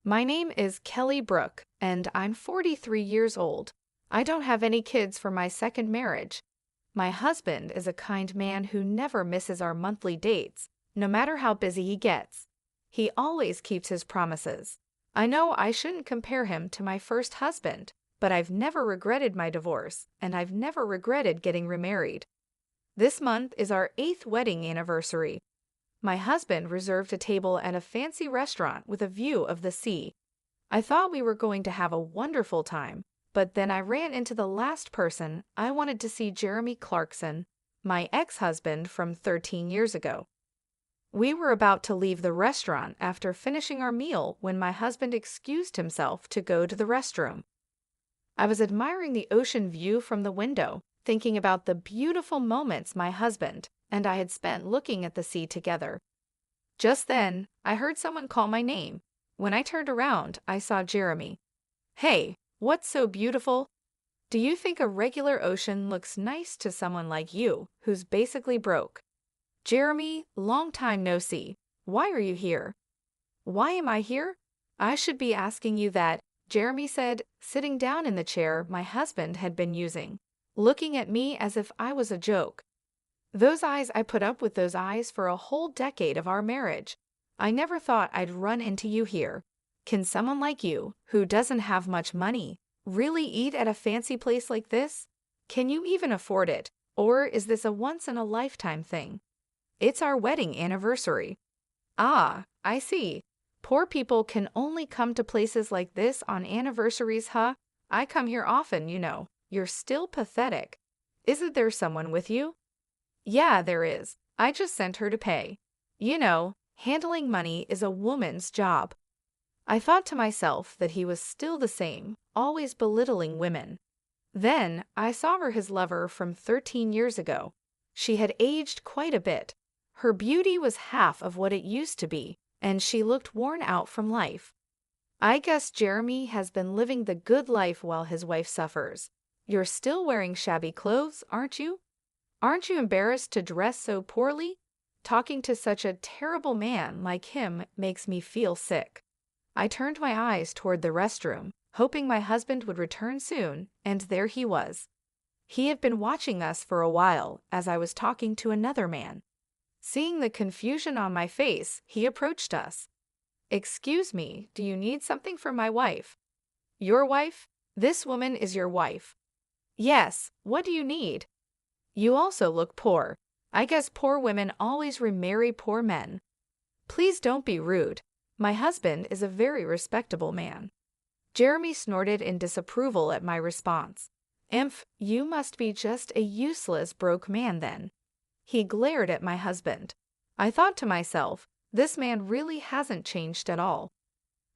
My name is Kelly Brooke, and I'm 43 years old. I don't have any kids from my second marriage. My husband is a kind man who never misses our monthly dates, no matter how busy he gets. He always keeps his promises. I know I shouldn't compare him to my first husband, but I've never regretted my divorce, and I've never regretted getting remarried. This month is our 8th wedding anniversary. My husband reserved a table at a fancy restaurant with a view of the sea. I thought we were going to have a wonderful time, but then I ran into the last person I wanted to see, Jeremy Clarkson, my ex-husband from 13 years ago. We were about to leave the restaurant after finishing our meal when my husband excused himself to go to the restroom. I was admiring the ocean view from the window, thinking about the beautiful moments my husband and I had spent looking at the sea together. Just then, I heard someone call my name. When I turned around, I saw Jeremy. "Hey, what's so beautiful? Do you think a regular ocean looks nice to someone like you, who's basically broke?" "Jeremy, long time no see. Why are you here?" "Why am I here? I should be asking you that," Jeremy said, sitting down in the chair my husband had been using, looking at me as if I was a joke. I put up with those eyes for a whole decade of our marriage. I never thought I'd run into you here. Can someone like you, who doesn't have much money, really eat at a fancy place like this? Can you even afford it? Or is this a once-in-a-lifetime thing? It's our wedding anniversary. Ah, I see. Poor people can only come to places like this on anniversaries, huh? I come here often, you know. You're still pathetic. Isn't there someone with you? Yeah, there is. I just sent her to pay. You know, handling money is a woman's job. I thought to myself that he was still the same, always belittling women. Then I saw her his lover from 13 years ago. She had aged quite a bit. Her beauty was half of what it used to be, and she looked worn out from life. I guess Jeremy has been living the good life while his wife suffers. You're still wearing shabby clothes, aren't you? Aren't you embarrassed to dress so poorly? Talking to such a terrible man like him makes me feel sick. I turned my eyes toward the restroom, hoping my husband would return soon, and there he was. He had been watching us for a while as I was talking to another man. Seeing the confusion on my face, he approached us. "Excuse me, do you need something from my wife?" "Your wife? This woman is your wife." "Yes, what do you need?" "You also look poor. I guess poor women always remarry poor men." "Please don't be rude. My husband is a very respectable man." Jeremy snorted in disapproval at my response. "Imph, you must be just a useless broke man then." He glared at my husband. I thought to myself, this man really hasn't changed at all.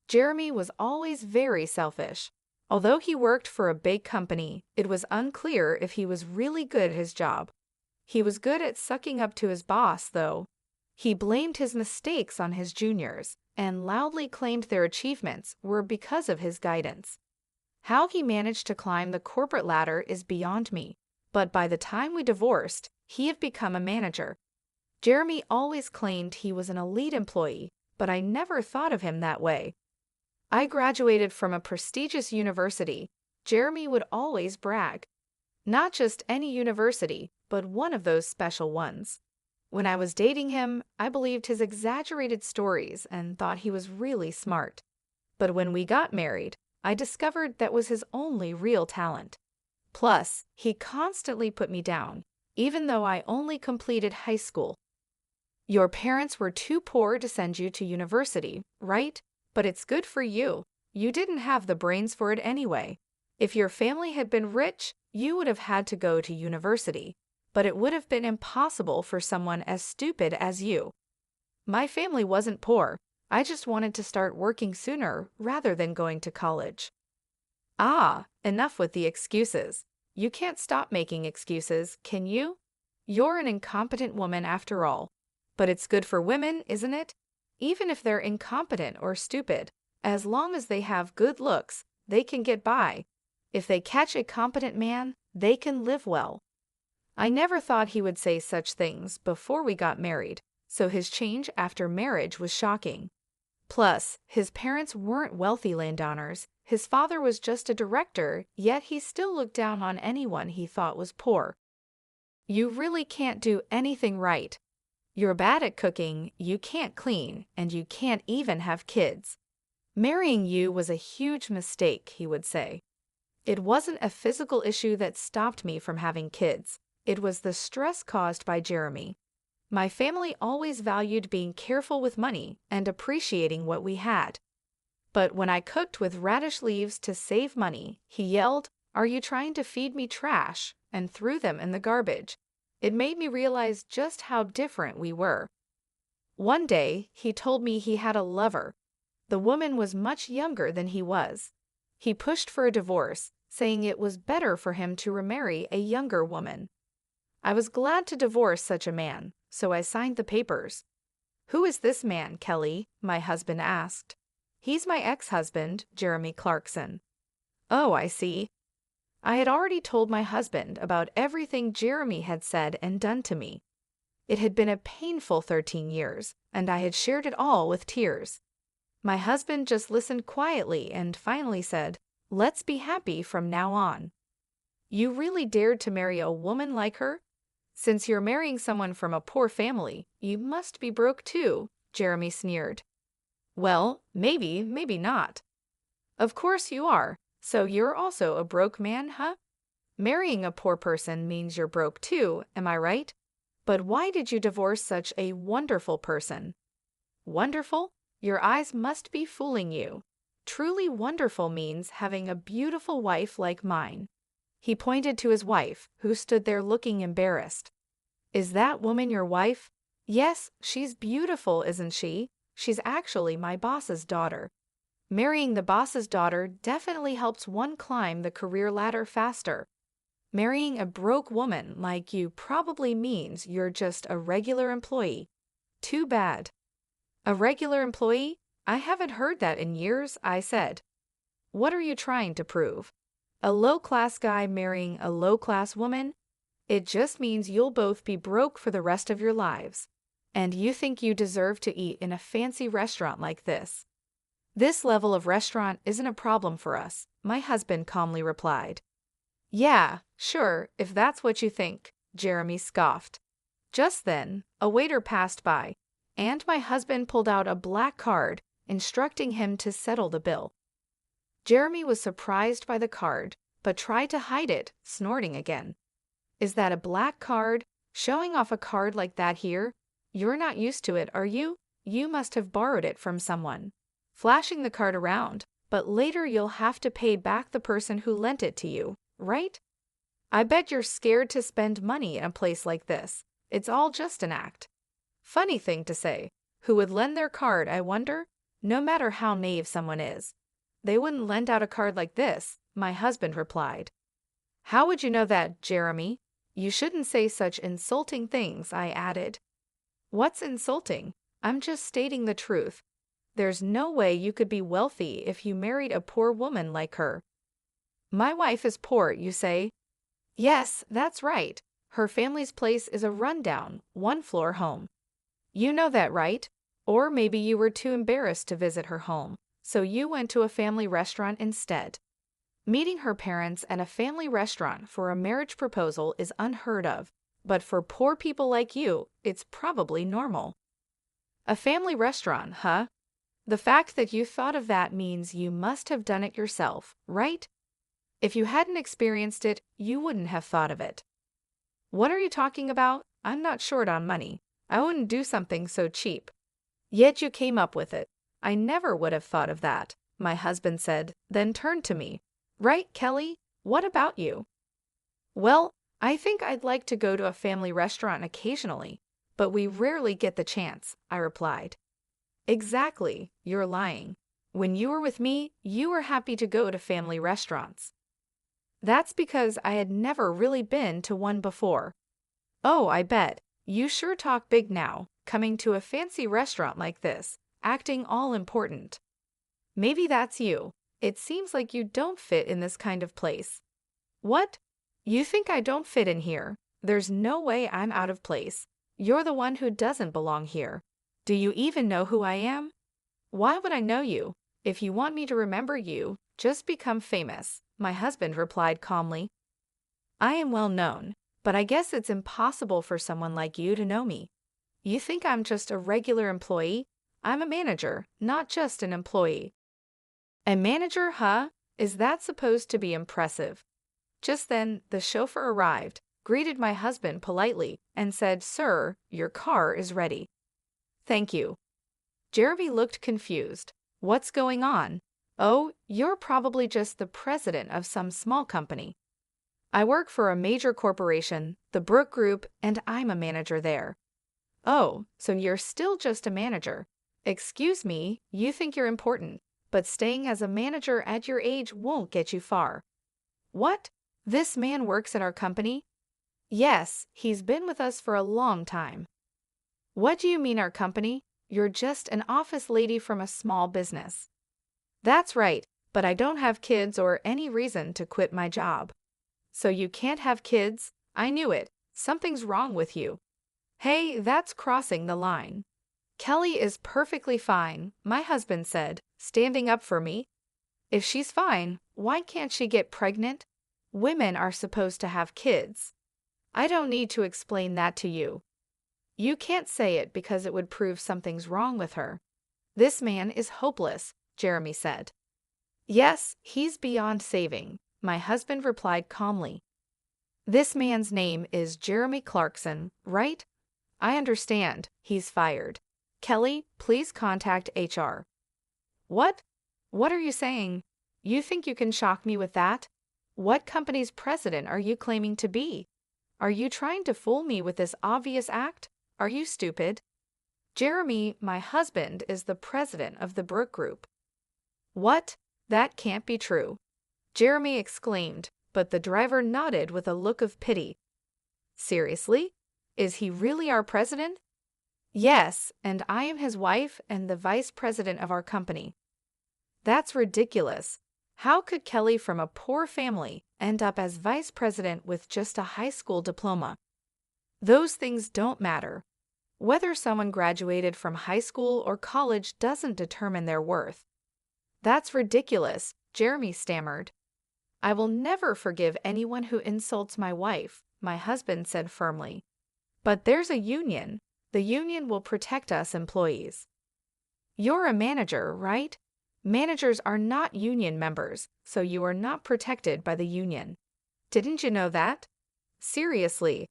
Jeremy was always very selfish. Although he worked for a big company, it was unclear if he was really good at his job. He was good at sucking up to his boss, though. He blamed his mistakes on his juniors and loudly claimed their achievements were because of his guidance. How he managed to climb the corporate ladder is beyond me, but by the time we divorced, he had become a manager. Jeremy always claimed he was an elite employee, but I never thought of him that way. I graduated from a prestigious university, Jeremy would always brag. Not just any university, but one of those special ones. When I was dating him, I believed his exaggerated stories and thought he was really smart. But when we got married, I discovered that was his only real talent. Plus, he constantly put me down, even though I only completed high school. "Your parents were too poor to send you to university, right? But it's good for you. You didn't have the brains for it anyway. If your family had been rich, you would have had to go to university, but it would have been impossible for someone as stupid as you." "My family wasn't poor. I just wanted to start working sooner rather than going to college." Ah, enough with the excuses. You can't stop making excuses, can you? You're an incompetent woman after all. But it's good for women, isn't it? Even if they're incompetent or stupid, as long as they have good looks, they can get by. If they catch a competent man, they can live well. I never thought he would say such things before we got married, so his change after marriage was shocking. Plus, his parents weren't wealthy landowners. His father was just a director, yet he still looked down on anyone he thought was poor. You really can't do anything right. You're bad at cooking, you can't clean, and you can't even have kids. Marrying you was a huge mistake, he would say. It wasn't a physical issue that stopped me from having kids. It was the stress caused by Jeremy. My family always valued being careful with money and appreciating what we had. But when I cooked with radish leaves to save money, he yelled, "Are you trying to feed me trash?" and threw them in the garbage. It made me realize just how different we were. One day, he told me he had a lover. The woman was much younger than he was. He pushed for a divorce, saying it was better for him to remarry a younger woman. I was glad to divorce such a man, so I signed the papers. "Who is this man, Kelly?" my husband asked. "He's my ex-husband, Jeremy Clarkson." "Oh, I see." I had already told my husband about everything Jeremy had said and done to me. It had been a painful 13 years, and I had shared it all with tears. My husband just listened quietly and finally said, "Let's be happy from now on." "You really dared to marry a woman like her? Since you're marrying someone from a poor family, you must be broke too," Jeremy sneered. "Well, maybe, maybe not." "Of course you are. So you're also a broke man, huh? Marrying a poor person means you're broke too, am I right? But why did you divorce such a wonderful person?" "Wonderful? Your eyes must be fooling you. Truly wonderful means having a beautiful wife like mine." He pointed to his wife, who stood there looking embarrassed. "Is that woman your wife?" "Yes, she's beautiful, isn't she? She's actually my boss's daughter." Marrying the boss's daughter definitely helps one climb the career ladder faster. Marrying a broke woman like you probably means you're just a regular employee. Too bad. "A regular employee? I haven't heard that in years," I said. "What are you trying to prove? A low-class guy marrying a low-class woman? It just means you'll both be broke for the rest of your lives. And you think you deserve to eat in a fancy restaurant like this." "This level of restaurant isn't a problem for us," my husband calmly replied. "Yeah, sure, if that's what you think," Jeremy scoffed. Just then, a waiter passed by, and my husband pulled out a black card, instructing him to settle the bill. Jeremy was surprised by the card, but tried to hide it, snorting again. "Is that a black card? Showing off a card like that here? You're not used to it, are you? You must have borrowed it from someone." "Flashing the card around, but later you'll have to pay back the person who lent it to you, right? I bet you're scared to spend money in a place like this. It's all just an act." Funny thing to say. Who would lend their card, I wonder? No matter how naive someone is. "They wouldn't lend out a card like this," my husband replied. "How would you know that, Jeremy? You shouldn't say such insulting things," I added. "What's insulting? I'm just stating the truth. There's no way you could be wealthy if you married a poor woman like her." "My wife is poor, you say?" "Yes, that's right. Her family's place is a rundown, one-floor home. You know that, right? Or maybe you were too embarrassed to visit her home, so you went to a family restaurant instead." Meeting her parents at a family restaurant for a marriage proposal is unheard of, but for poor people like you, it's probably normal. "A family restaurant, huh? The fact that you thought of that means you must have done it yourself, right? If you hadn't experienced it, you wouldn't have thought of it." "What are you talking about? I'm not short on money. I wouldn't do something so cheap." "Yet you came up with it. I never would have thought of that," my husband said, then turned to me. "Right, Kelly? What about you?" "Well, I think I'd like to go to a family restaurant occasionally, but we rarely get the chance," I replied. "Exactly, you're lying. When you were with me, you were happy to go to family restaurants." "That's because I had never really been to one before." "Oh, I bet. You sure talk big now, coming to a fancy restaurant like this, acting all important." "Maybe that's you. It seems like you don't fit in this kind of place." "What? You think I don't fit in here? There's no way I'm out of place. You're the one who doesn't belong here. Do you even know who I am?" Why would I know you? If you want me to remember you, just become famous, my husband replied calmly. I am well known, but I guess it's impossible for someone like you to know me. You think I'm just a regular employee? I'm a manager, not just an employee. A manager, huh? Is that supposed to be impressive? Just then, the chauffeur arrived, greeted my husband politely, and said, Sir, your car is ready. Thank you. Jeremy looked confused. What's going on? Oh, you're probably just the president of some small company. I work for a major corporation, the Brook Group, and I'm a manager there. Oh, so you're still just a manager. Excuse me, you think you're important, but staying as a manager at your age won't get you far. What? This man works at our company? Yes, he's been with us for a long time. What do you mean our company? You're just an office lady from a small business. That's right, but I don't have kids or any reason to quit my job. So you can't have kids? I knew it. Something's wrong with you. Hey, that's crossing the line. Kelly is perfectly fine, my husband said, standing up for me. If she's fine, why can't she get pregnant? Women are supposed to have kids. I don't need to explain that to you. You can't say it because it would prove something's wrong with her. This man is hopeless, Jeremy said. Yes, he's beyond saving, my husband replied calmly. This man's name is Jeremy Clarkson, right? I understand, he's fired. Kelly, please contact HR. What? What are you saying? You think you can shock me with that? What company's president are you claiming to be? Are you trying to fool me with this obvious act? Are you stupid? Jeremy, my husband, is the president of the Brook Group. What? That can't be true. Jeremy exclaimed, but the driver nodded with a look of pity. Seriously? Is he really our president? Yes, and I am his wife and the vice president of our company. That's ridiculous. How could Kelly from a poor family end up as vice president with just a high school diploma? Those things don't matter. Whether someone graduated from high school or college doesn't determine their worth. That's ridiculous, Jeremy stammered. I will never forgive anyone who insults my wife, my husband said firmly. But there's a union. The union will protect us employees. You're a manager, right? Managers are not union members, so you are not protected by the union. Didn't you know that? Seriously.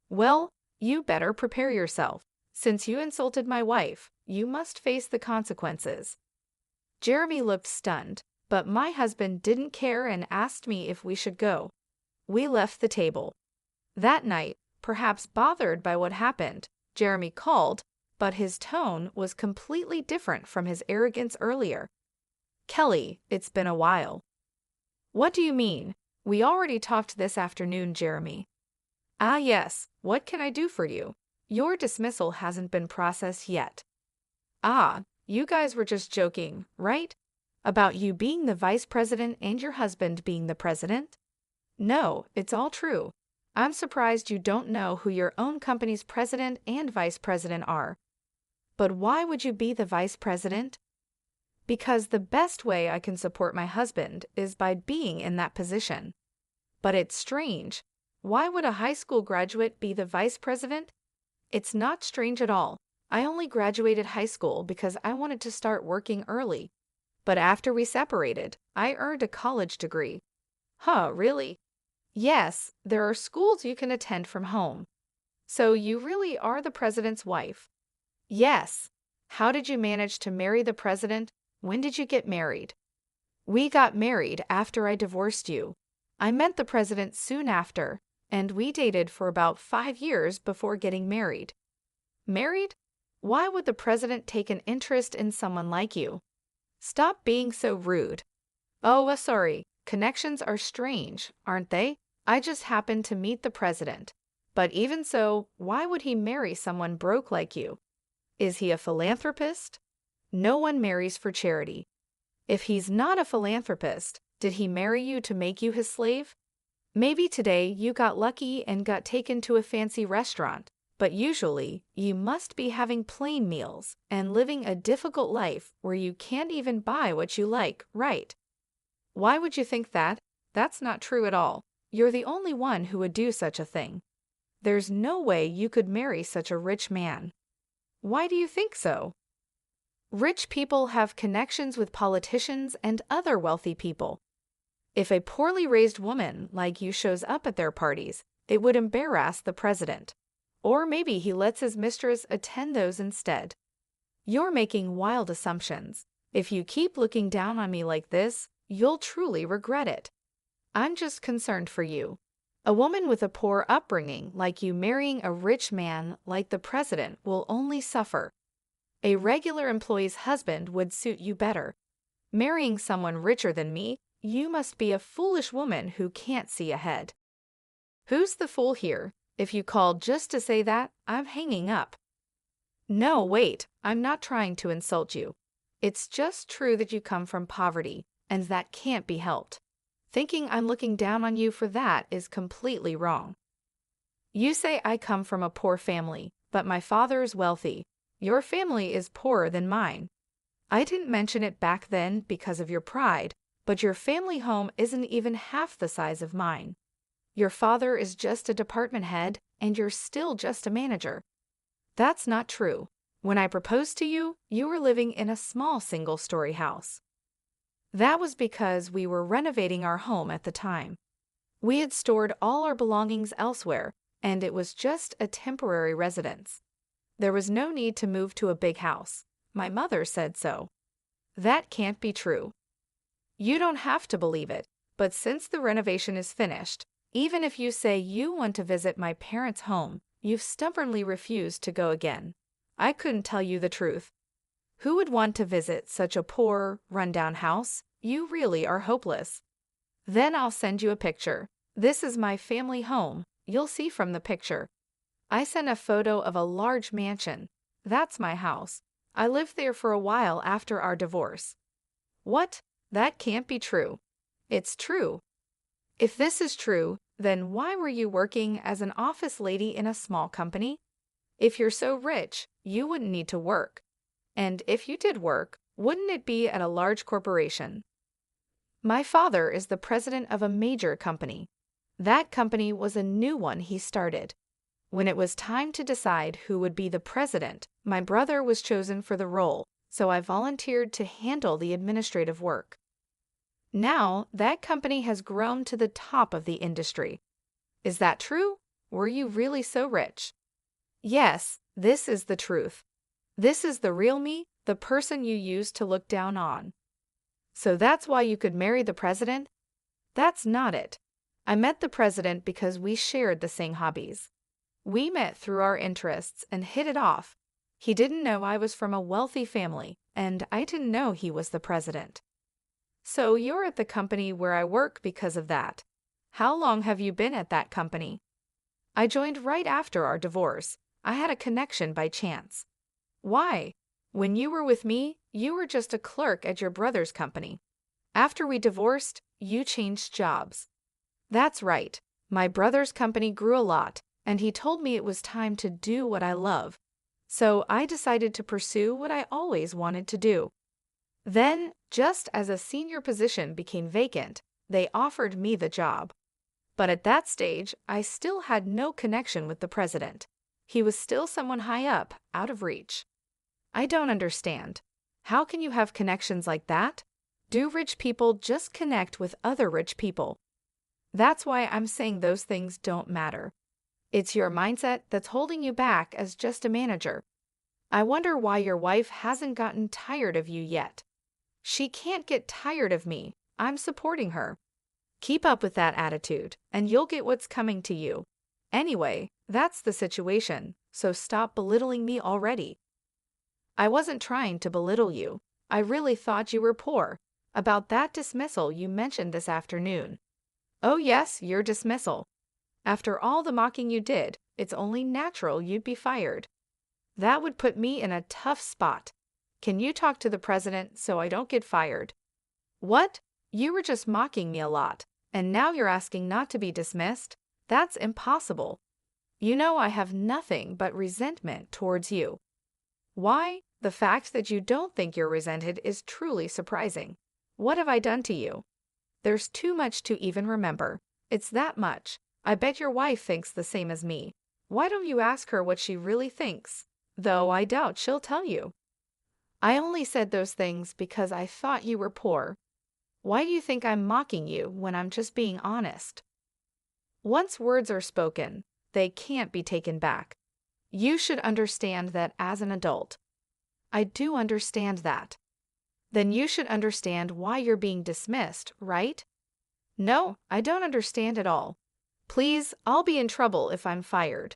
Well, you better prepare yourself. Since you insulted my wife, you must face the consequences. Jeremy looked stunned, but my husband didn't care and asked me if we should go. We left the table. That night, perhaps bothered by what happened, Jeremy called, but his tone was completely different from his arrogance earlier. Kelly, it's been a while. What do you mean? We already talked this afternoon, Jeremy. Ah, yes, what can I do for you? Your dismissal hasn't been processed yet. Ah, you guys were just joking, right? About you being the vice president and your husband being the president? No, it's all true. I'm surprised you don't know who your own company's president and vice president are. But why would you be the vice president? Because the best way I can support my husband is by being in that position. But it's strange. Why would a high school graduate be the vice president? It's not strange at all. I only graduated high school because I wanted to start working early. But after we separated, I earned a college degree. Huh, really? Yes, there are schools you can attend from home. So you really are the president's wife? Yes. How did you manage to marry the president? When did you get married? We got married after I divorced you. I met the president soon after, and we dated for about 5 years before getting married. Married? Why would the president take an interest in someone like you? Stop being so rude. Oh, sorry. Connections are strange, aren't they? I just happened to meet the president. But even so, why would he marry someone broke like you? Is he a philanthropist? No one marries for charity. If he's not a philanthropist, did he marry you to make you his slave? Maybe today you got lucky and got taken to a fancy restaurant, But usually, you must be having plain meals and living a difficult life where you can't even buy what you like, right? Why would you think that? That's not true at all. You're the only one who would do such a thing. There's no way you could marry such a rich man. Why do you think so? Rich people have connections with politicians and other wealthy people. If a poorly raised woman like you shows up at their parties, it would embarrass the president. Or maybe he lets his mistress attend those instead. You're making wild assumptions. If you keep looking down on me like this, you'll truly regret it. I'm just concerned for you. A woman with a poor upbringing like you marrying a rich man like the president will only suffer. A regular employee's husband would suit you better. Marrying someone richer than me, you must be a foolish woman who can't see ahead. Who's the fool here? If you called just to say that, I'm hanging up. No, wait, I'm not trying to insult you. It's just true that you come from poverty, and that can't be helped. Thinking I'm looking down on you for that is completely wrong. You say I come from a poor family, but my father is wealthy. Your family is poorer than mine. I didn't mention it back then because of your pride, but your family home isn't even half the size of mine. Your father is just a department head, and you're still just a manager. That's not true. When I proposed to you, you were living in a small single-story house. That was because we were renovating our home at the time. We had stored all our belongings elsewhere, and it was just a temporary residence. There was no need to move to a big house. My mother said so. That can't be true. You don't have to believe it, but since the renovation is finished, even if you say you want to visit my parents' home, you've stubbornly refused to go again. I couldn't tell you the truth. Who would want to visit such a poor, run-down house? You really are hopeless. Then I'll send you a picture. This is my family home. You'll see from the picture. I sent a photo of a large mansion. That's my house. I lived there for a while after our divorce. What? That can't be true. It's true. If this is true, then why were you working as an office lady in a small company? If you're so rich, you wouldn't need to work. And if you did work, wouldn't it be at a large corporation? My father is the president of a major company. That company was a new one he started. When it was time to decide who would be the president, my brother was chosen for the role, so I volunteered to handle the administrative work. Now, that company has grown to the top of the industry. Is that true? Were you really so rich? Yes, this is the truth. This is the real me, the person you used to look down on. So that's why you could marry the president? That's not it. I met the president because we shared the same hobbies. We met through our interests and hit it off. He didn't know I was from a wealthy family, and I didn't know he was the president. So you're at the company where I work because of that. How long have you been at that company? I joined right after our divorce. I had a connection by chance. Why? When you were with me, you were just a clerk at your brother's company. After we divorced, you changed jobs. That's right. My brother's company grew a lot, and he told me it was time to do what I love. So I decided to pursue what I always wanted to do. Then, just as a senior position became vacant, they offered me the job. But at that stage, I still had no connection with the president. He was still someone high up, out of reach. I don't understand. How can you have connections like that? Do rich people just connect with other rich people? That's why I'm saying those things don't matter. It's your mindset that's holding you back as just a manager. I wonder why your wife hasn't gotten tired of you yet. She can't get tired of me. I'm supporting her. Keep up with that attitude, and you'll get what's coming to you. Anyway, that's the situation, so stop belittling me already. I wasn't trying to belittle you. I really thought you were poor. About that dismissal you mentioned this afternoon. Oh yes, your dismissal. After all the mocking you did, it's only natural you'd be fired. That would put me in a tough spot. Can you talk to the president so I don't get fired? What? You were just mocking me a lot, and now you're asking not to be dismissed? That's impossible. You know I have nothing but resentment towards you. Why? The fact that you don't think you're resented is truly surprising. What have I done to you? There's too much to even remember. It's that much. I bet your wife thinks the same as me. Why don't you ask her what she really thinks? Though I doubt she'll tell you. I only said those things because I thought you were poor. Why do you think I'm mocking you when I'm just being honest? Once words are spoken, they can't be taken back. You should understand that as an adult. I do understand that. Then you should understand why you're being dismissed, right? No, I don't understand at all. Please, I'll be in trouble if I'm fired.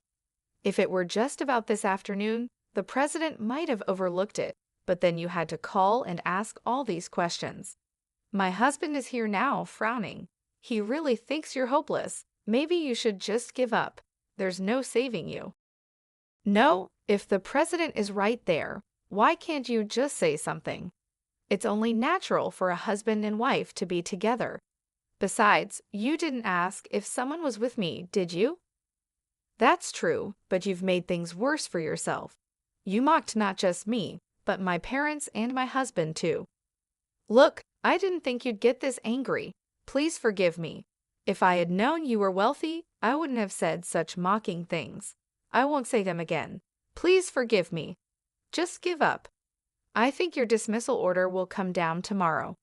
If it were just about this afternoon, the president might have overlooked it, but then you had to call and ask all these questions. My husband is here now, frowning. He really thinks you're hopeless. Maybe you should just give up. There's no saving you. No, if the president is right there, why can't you just say something? It's only natural for a husband and wife to be together. Besides, you didn't ask if someone was with me, did you? That's true, but you've made things worse for yourself. You mocked not just me, but my parents and my husband too. Look, I didn't think you'd get this angry. Please forgive me. If I had known you were wealthy, I wouldn't have said such mocking things. I won't say them again. Please forgive me. Just give up. I think your dismissal order will come down tomorrow.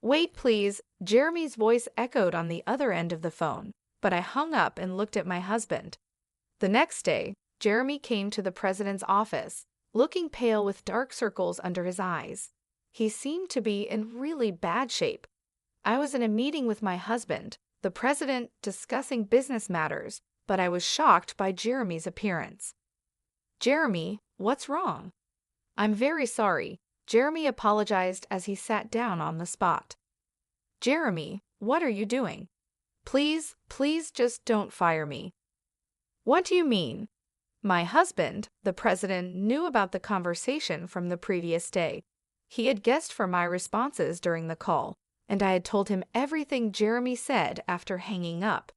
Wait, please. Jeremy's voice echoed on the other end of the phone, but I hung up and looked at my husband. The next day, Jeremy came to the president's office, looking pale with dark circles under his eyes. He seemed to be in really bad shape. I was in a meeting with my husband, the president, discussing business matters, but I was shocked by Jeremy's appearance. Jeremy, what's wrong? I'm very sorry. Jeremy apologized as he sat down on the spot. Jeremy, what are you doing? Please, please just don't fire me. What do you mean? My husband, the president, knew about the conversation from the previous day. He had guessed from my responses during the call, and I had told him everything Jeremy said after hanging up.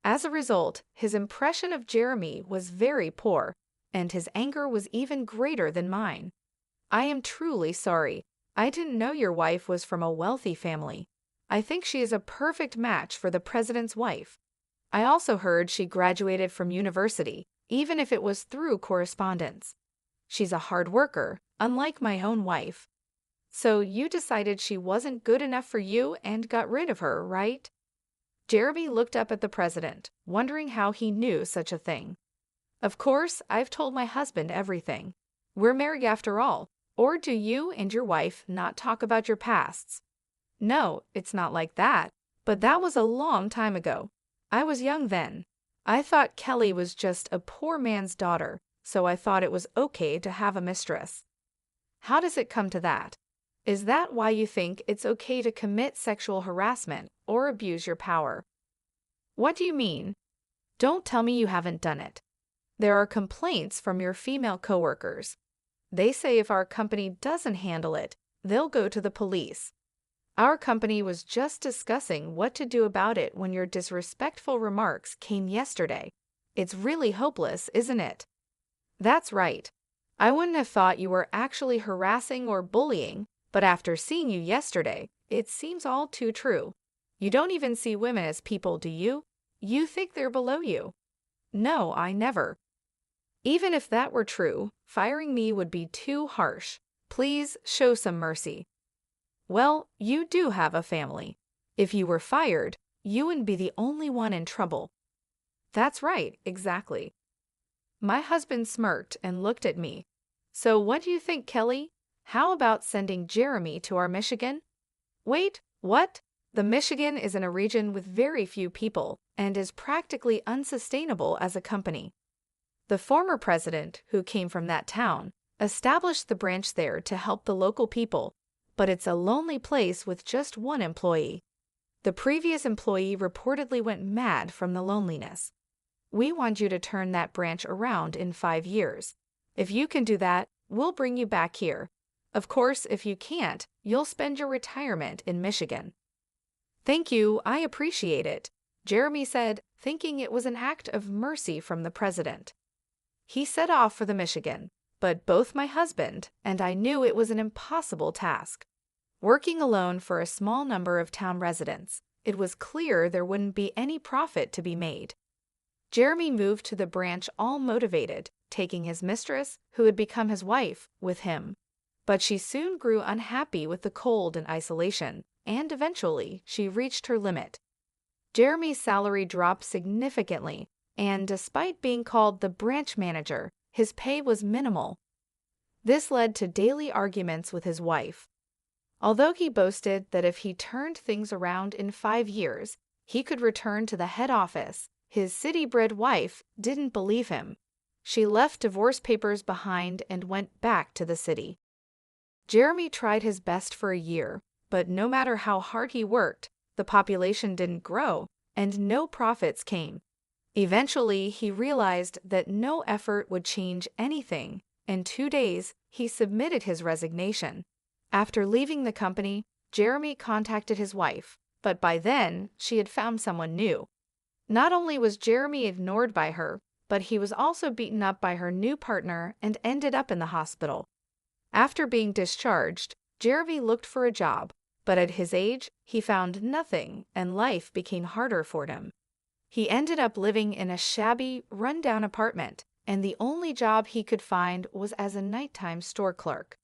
As a result, his impression of Jeremy was very poor, and his anger was even greater than mine. I am truly sorry. I didn't know your wife was from a wealthy family. I think she is a perfect match for the president's wife. I also heard she graduated from university, even if it was through correspondence. She's a hard worker, unlike my own wife. So you decided she wasn't good enough for you and got rid of her, right? Jeremy looked up at the president, wondering how he knew such a thing. Of course, I've told my husband everything. We're married after all. Or do you and your wife not talk about your pasts? No, it's not like that. But that was a long time ago. I was young then. I thought Kelly was just a poor man's daughter, so I thought it was okay to have a mistress. How does it come to that? Is that why you think it's okay to commit sexual harassment or abuse your power? What do you mean? Don't tell me you haven't done it. There are complaints from your female coworkers. They say if our company doesn't handle it, they'll go to the police. Our company was just discussing what to do about it when your disrespectful remarks came yesterday. It's really hopeless, isn't it? That's right. I wouldn't have thought you were actually harassing or bullying, but after seeing you yesterday, it seems all too true. You don't even see women as people, do you? You think they're below you. No, I never. Even if that were true, firing me would be too harsh. Please show some mercy. Well, you do have a family. If you were fired, you wouldn't be the only one in trouble. That's right, exactly. My husband smirked and looked at me. So what do you think, Kelly? How about sending Jeremy to our Michigan? Wait, what? The Michigan is in a region with very few people and is practically unsustainable as a company. The former president, who came from that town, established the branch there to help the local people, but it's a lonely place with just one employee. The previous employee reportedly went mad from the loneliness. We want you to turn that branch around in 5 years. If you can do that, we'll bring you back here. Of course, if you can't, you'll spend your retirement in Michigan. Thank you, I appreciate it. Jeremy said, thinking it was an act of mercy from the president. He set off for the Michigan, but both my husband and I knew it was an impossible task. Working alone for a small number of town residents, it was clear there wouldn't be any profit to be made. Jeremy moved to the branch all motivated, taking his mistress, who had become his wife, with him. But she soon grew unhappy with the cold and isolation, and eventually she reached her limit. Jeremy's salary dropped significantly, and despite being called the branch manager, his pay was minimal. This led to daily arguments with his wife. Although he boasted that if he turned things around in 5 years, he could return to the head office, his city-bred wife didn't believe him. She left divorce papers behind and went back to the city. Jeremy tried his best for a year, but no matter how hard he worked, the population didn't grow, and no profits came. Eventually, he realized that no effort would change anything. In 2 days, he submitted his resignation. After leaving the company, Jeremy contacted his wife, but by then, she had found someone new. Not only was Jeremy ignored by her, but he was also beaten up by her new partner and ended up in the hospital. After being discharged, Jeremy looked for a job, but at his age, he found nothing and life became harder for him. He ended up living in a shabby, run-down apartment, and the only job he could find was as a nighttime store clerk.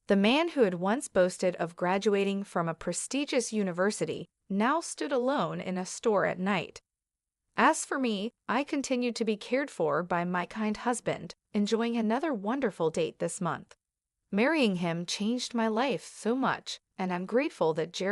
The man who had once boasted of graduating from a prestigious university now stood alone in a store at night. As for me, I continued to be cared for by my kind husband, enjoying another wonderful date this month. Marrying him changed my life so much, and I'm grateful that Jeremy